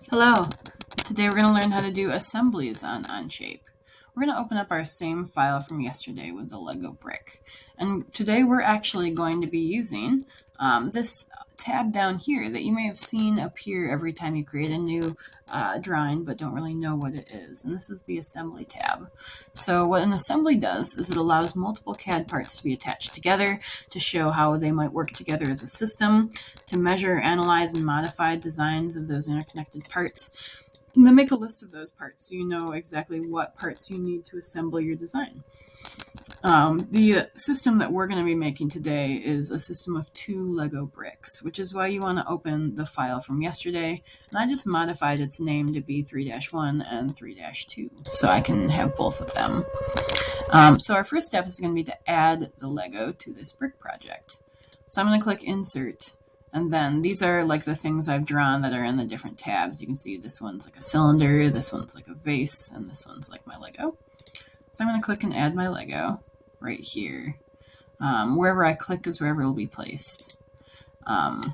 Hello! Today we're going to learn how to do assemblies on OnShape. We're going to open up our same file from yesterday with the Lego brick. And today we're actually going to be using this tab down here that you may have seen appear every time you create a new drawing but don't really know what it is. And this is the assembly tab. So what an assembly does is it allows multiple CAD parts to be attached together to show how they might work together as a system, to measure, analyze, and modify designs of those interconnected parts, and then make a list of those parts so you know exactly what parts you need to assemble your design. The system that we're going to be making today is a system of 2 Lego bricks, which is why you want to open the file from yesterday. And I just modified its name to be 3-1 and 3-2 so I can have both of them. So our first step is going to be to add the Lego to this brick project. So I'm going to click Insert. And then these are like the things I've drawn that are in the different tabs. You can see this one's like a cylinder, this one's like a vase, and this one's like my Lego. So I'm going to click and add my Lego right here. Wherever I click is wherever it will be placed. I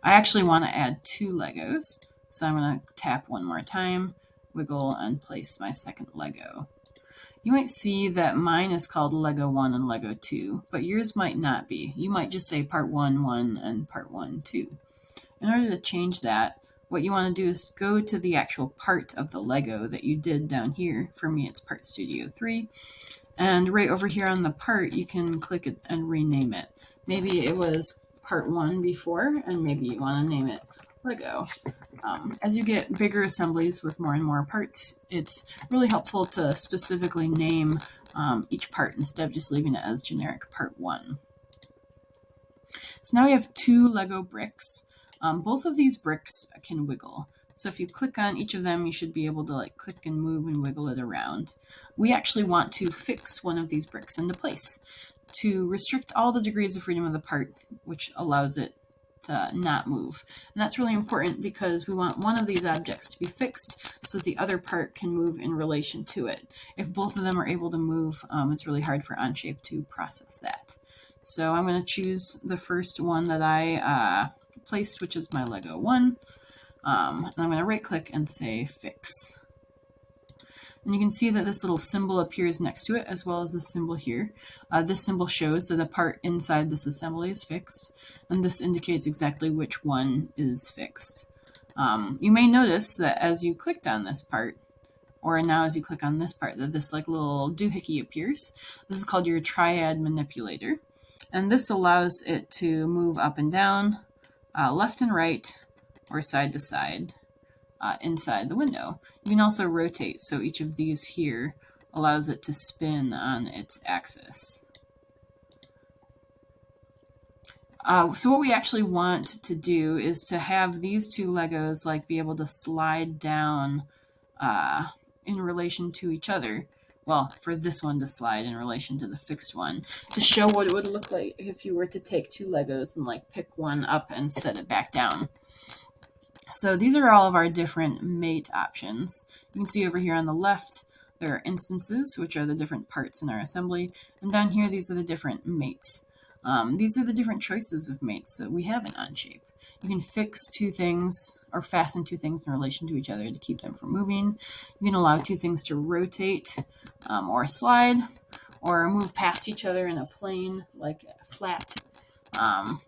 actually want to add 2 Legos. So I'm going to tap one more time, wiggle, and place my second Lego. You might see that mine is called Lego 1 and Lego 2, but yours might not be. You might just say Part 1, 1 and Part 1, 2. In order to change that, what you want to do is go to the actual part of the Lego that you did down here. For me, it's Part Studio 3. And right over here on the part, you can click it and rename it. Maybe it was Part 1 before, and maybe you want to name it Lego. As you get bigger assemblies with more and more parts, it's really helpful to specifically name each part instead of just leaving it as generic Part 1. So now we have 2 Lego bricks. Both of these bricks can wiggle. So if you click on each of them, you should be able to click and move and wiggle it around. We actually want to fix one of these bricks into place to restrict all the degrees of freedom of the part, which allows it to not move. And that's really important because we want one of these objects to be fixed so that the other part can move in relation to it. If both of them are able to move, it's really hard for OnShape to process that. So I'm going to choose the first one that I placed, which is my Lego 1. And I'm going to right click and say Fix. And you can see that this little symbol appears next to it as well as this symbol here. This symbol shows that a part inside this assembly is fixed, and this indicates exactly which one is fixed. You may notice that as you clicked on this part, or now as you click on this part, that this little doohickey appears. This is called your triad manipulator, and this allows it to move up and down, left and right, or side to side inside the window. You can also rotate, so each of these here allows it to spin on its axis. So what we actually want to do is to have these 2 Legos be able to slide down in relation to each other. Well, for this one to slide in relation to the fixed one, to show what it would look like if you were to take 2 Legos and pick one up and set it back down. So these are all of our different mate options. You can see over here on the left, there are instances, which are the different parts in our assembly. And down here, these are the different mates. These are the different choices of mates that we have in OnShape. You can fix 2 things or fasten 2 things in relation to each other to keep them from moving. You can allow 2 things to rotate or slide or move past each other in a plane, like flat.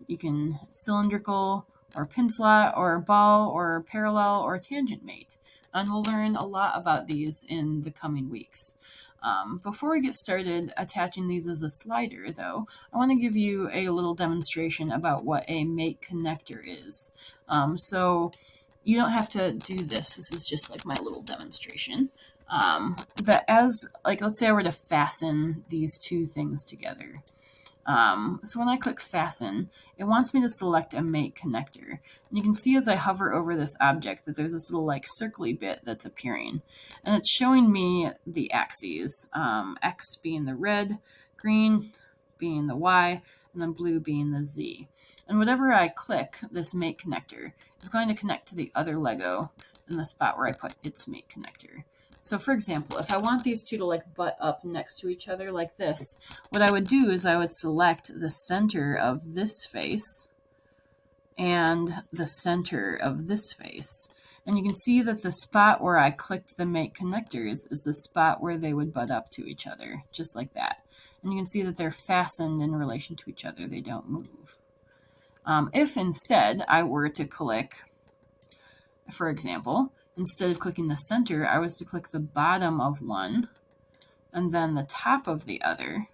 You can cylindrical, or pin slot, or ball, or parallel, or tangent mate. And we'll learn a lot about these in the coming weeks. Before we get started attaching these as a slider, though, I want to give you a little demonstration about what a mate connector is. So you don't have to do this. This is just my little demonstration. But as, let's say I were to fasten these 2 things together. So when I click Fasten, it wants me to select a mate connector. And you can see as I hover over this object that there's this little circly bit that's appearing. And it's showing me the axes, X being the red, green being the Y, and then blue being the Z. And whatever I click, this mate connector is going to connect to the other Lego in the spot where I put its mate connector. So for example, if I want these 2 to butt up next to each other like this, what I would do is I would select the center of this face and the center of this face. And you can see that the spot where I clicked the make connectors is the spot where they would butt up to each other, just like that. And you can see that they're fastened in relation to each other. They don't move. If instead I were to click, for example, instead of clicking the center, I was to click the bottom of one and then the top of the other,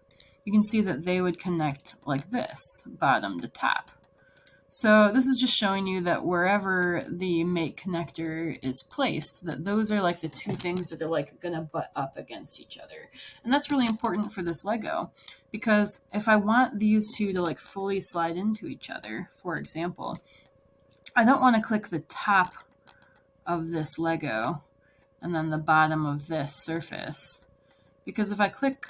you can see that they would connect like this, bottom to top. So this is just showing you that wherever the make connector is placed, that those are like the two things that are like gonna butt up against each other. And that's really important for this Lego, because if I want these two to like fully slide into each other, for example, I don't want to click the top of this Lego and then the bottom of this surface. Because if I click,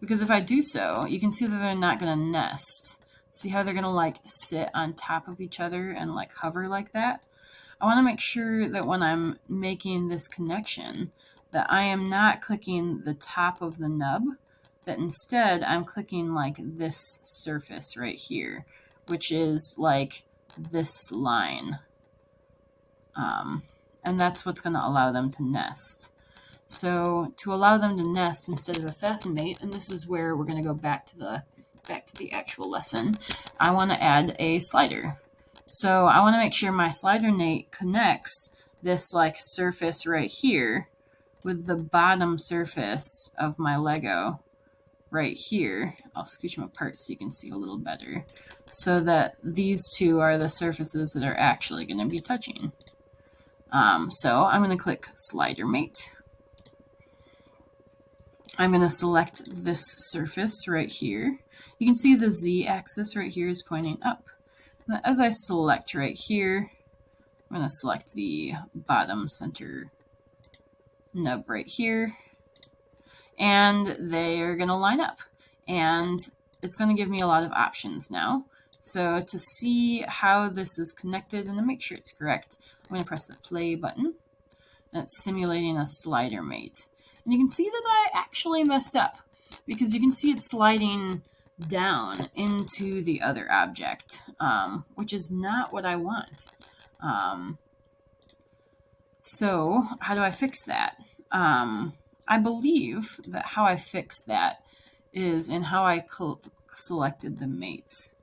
because if I do so, you can see that they're not going to nest. See how they're going to like sit on top of each other and like hover like that? I want to make sure that when I'm making this connection, that I am not clicking the top of the nub, that instead I'm clicking like this surface right here, which is like this line. And that's what's going to allow them to nest. So to allow them to nest instead of a fasten mate, and this is where we're going to go back to the actual lesson, I want to add a slider. So I want to make sure my slider mate connects this like surface right here with the bottom surface of my Lego right here. I'll scooch them apart so you can see a little better, so that these two are the surfaces that are actually going to be touching. So I'm going to click slider mate. I'm going to select this surface right here. You can see the z-axis right here is pointing up. And as I select right here, I'm going to select the bottom center nub right here. And they are going to line up. And it's going to give me a lot of options now. So to see how this is connected and to make sure it's correct, I'm going to press the play button. And it's simulating a slider mate. And you can see that I actually messed up, because you can see it sliding down into the other object, which is not what I want. So how do I fix that? I believe that how I fix that is in how I selected the mates.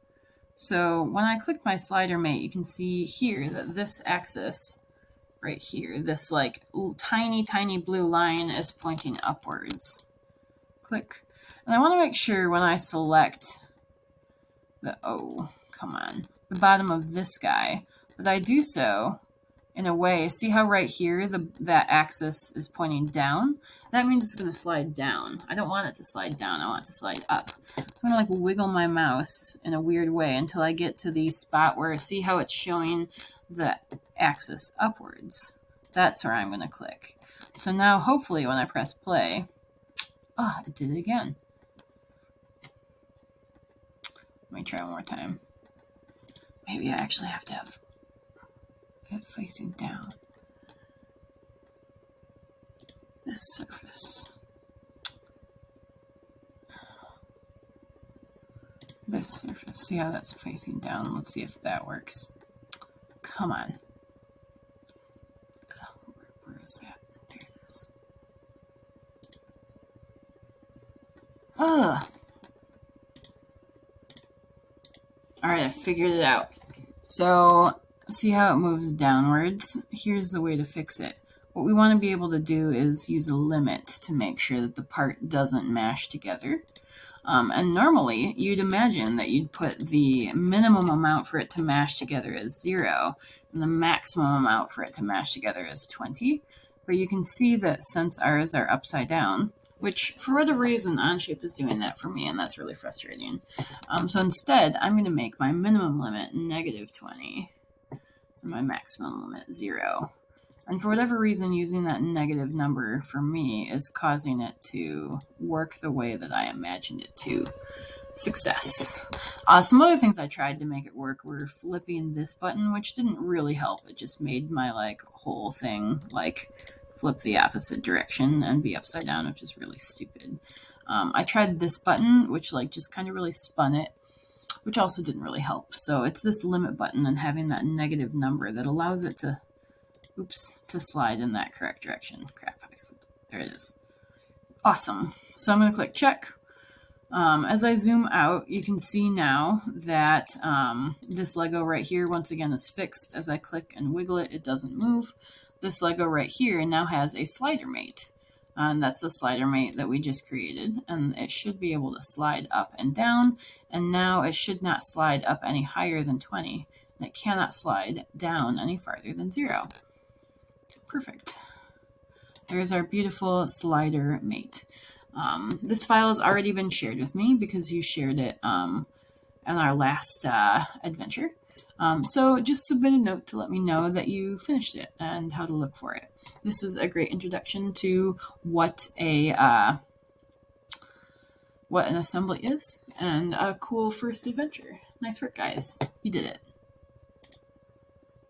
So when I click my slider mate, you can see here that this axis right here, this like tiny blue line is pointing upwards. Click. And I want to make sure when I select the the bottom of this guy, that I do so in a way, see how right here that axis is pointing down? That means it's going to slide down. I don't want it to slide down, I want it to slide up. So I'm going to like wiggle my mouse in a weird way until I get to the spot where, see how it's showing the axis upwards. That's where I'm going to click. So now hopefully when I press play, it did it again. Let me try one more time. Maybe I actually have to have it facing down. This surface. This surface. See how that's facing down? Let's see if that works. Come on. Where is that? There it is. Alright, I figured it out. So, see how it moves downwards? Here's the way to fix it. What we want to be able to do is use a limit to make sure that the part doesn't mash together. And normally, you'd imagine that you'd put the minimum amount for it to mash together as 0, and the maximum amount for it to mash together as 20. But you can see that since ours are upside down, which for whatever reason, OnShape is doing that for me, and that's really frustrating. So instead, I'm going to make my minimum limit -20, and my maximum limit 0. And for whatever reason, using that negative number for me is causing it to work the way that I imagined it to. Success. Some other things I tried to make it work were flipping this button, which didn't really help. It just made my whole thing flip the opposite direction and be upside down, which is really stupid. I tried this button, which just kind of really spun it. which also didn't really help. So it's this limit button and having that negative number that allows it to, to slide in that correct direction. Crap, there it is. Awesome. So I'm going to click check. As I zoom out, you can see now that this Lego right here, once again, is fixed. As I click and wiggle it, it doesn't move. This Lego right here now has a slider mate. And that's the slider mate that we just created. And it should be able to slide up and down. And now it should not slide up any higher than 20. And it cannot slide down any farther than 0. Perfect. There's our beautiful slider mate. This file has already been shared with me because you shared it in our last adventure. So just submit a note to let me know that you finished it and how to look for it. This is a great introduction to what an assembly is and a cool first adventure. Nice work, guys. You did it.